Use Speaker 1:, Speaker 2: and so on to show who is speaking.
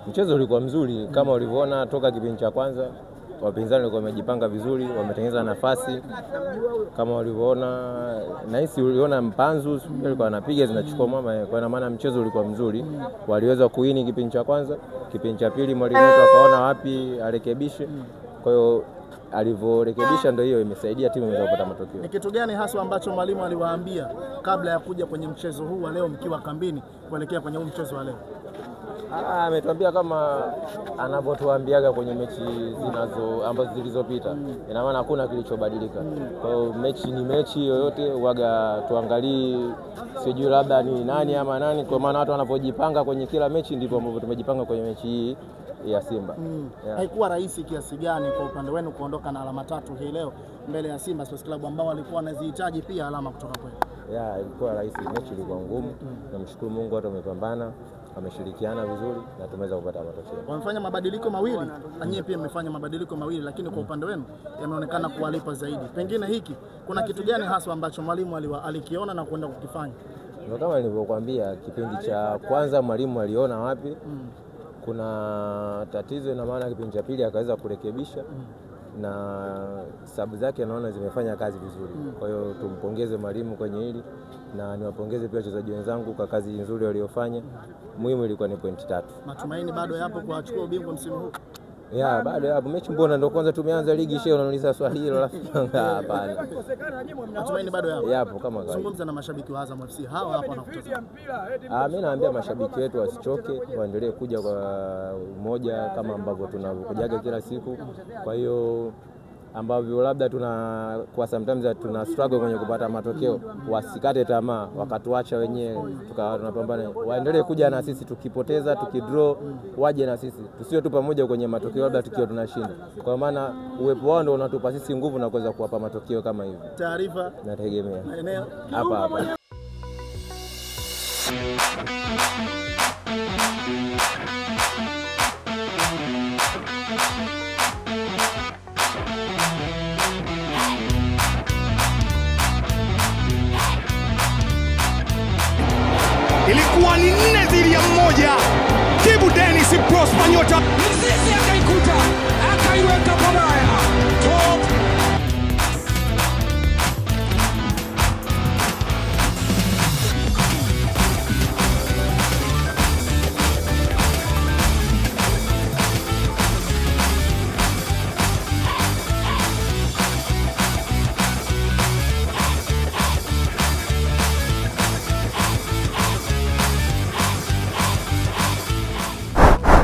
Speaker 1: Mchezo ulikuwa mzuri kama ulivyoona toka kipindi cha kwanza. Wapinzani walikuwa wamejipanga vizuri, wametengeneza nafasi kama ulivyoona. Nahisi uliona Mpanzu alikuwa anapiga zinachukua mama, kwa maana mchezo ulikuwa mzuri. Waliweza kuwini kipindi cha kwanza, kipindi cha pili mwalimu wetu akaona wapi arekebishe. Kwa hiyo alivyorekebisha ndio hiyo imesaidia timu imeweza kupata matokeo.
Speaker 2: Ni kitu gani hasa ambacho mwalimu aliwaambia kabla ya kuja kwenye mchezo huu wa leo mkiwa kambini kuelekea kwenye huu mchezo wa leo?
Speaker 1: Ametuambia kama anavyotuambiaga kwenye mechi ambazo zilizopita. Ina maana hakuna kilichobadilika. Kwa hiyo mechi ni mechi yoyote, waga tuangalie sijui labda ni nani ama nani, kwa maana watu wanapojipanga kwenye kila mechi ndipo ambavyo tumejipanga kwenye mechi hii ya Simba.
Speaker 2: Haikuwa rahisi kiasi gani kwa upande wenu kuondoka na alama 3 hii leo mbele ya Simba Sports Club ambao walikuwa wanazihitaji pia alama kutoka kwenu?
Speaker 1: Ilikuwa rahisi, mechi ilikuwa ngumu. Namshukuru Mungu watu wamepambana, wameshirikiana vizuri na tumeweza kupata matokeo.
Speaker 2: Wamefanya mabadiliko mawili, na nyinyi pia mmefanya mabadiliko mawili, lakini kwa upande wenu yameonekana kuwalipa zaidi. Pengine hiki kuna kitu gani hasa ambacho mwalimu alikiona na kwenda kukifanya?
Speaker 1: Ndio kama nilivyokuambia, kipindi cha kwanza mwalimu aliona wapi kuna tatizo, na maana kipindi cha pili akaweza kurekebisha na sababu zake naona zimefanya kazi vizuri. Kwa hiyo tumpongeze mwalimu kwenye hili na niwapongeze pia wachezaji wenzangu kwa kazi nzuri waliofanya. Muhimu ilikuwa ni pointi 3.
Speaker 2: Matumaini bado yapo kwa kuchukua ubingwa msimu huu?
Speaker 1: Bado yapo. Mechi mbona ndio kwanza tumeanza ligi, shehe unaniuliza swali hilo rafiki? Hapana.
Speaker 2: Matumaini bado yapo.
Speaker 1: Yapo kama kawaida.
Speaker 2: Zungumza na mashabiki wa Azam FC hawa hapa wanakutazama.
Speaker 1: Mimi naambia mashabiki wetu wasichoke, waendelee kuja kwa umoja kama ambavyo tunavyokujaga kila siku. Kwa hiyo ambavyo labda kwa sometimes tuna struggle kwenye kupata matokeo, wasikate tamaa, wakatuacha wenyewe tunapambana. Waendelee kuja na sisi, tukipoteza tukidraw waje na sisi, tusio tu pamoja kwenye matokeo labda tukiwa tunashinda, kwa maana uwepo wao ndio unatupa sisi nguvu na kuweza kuwapa matokeo kama hivi.
Speaker 2: Taarifa
Speaker 1: nategemea hapa.
Speaker 3: Ilikuwa ni 4-1. Kibu Dennis Prosper nyota.
Speaker 4: Mzizi akaikuta, akaiweka pala.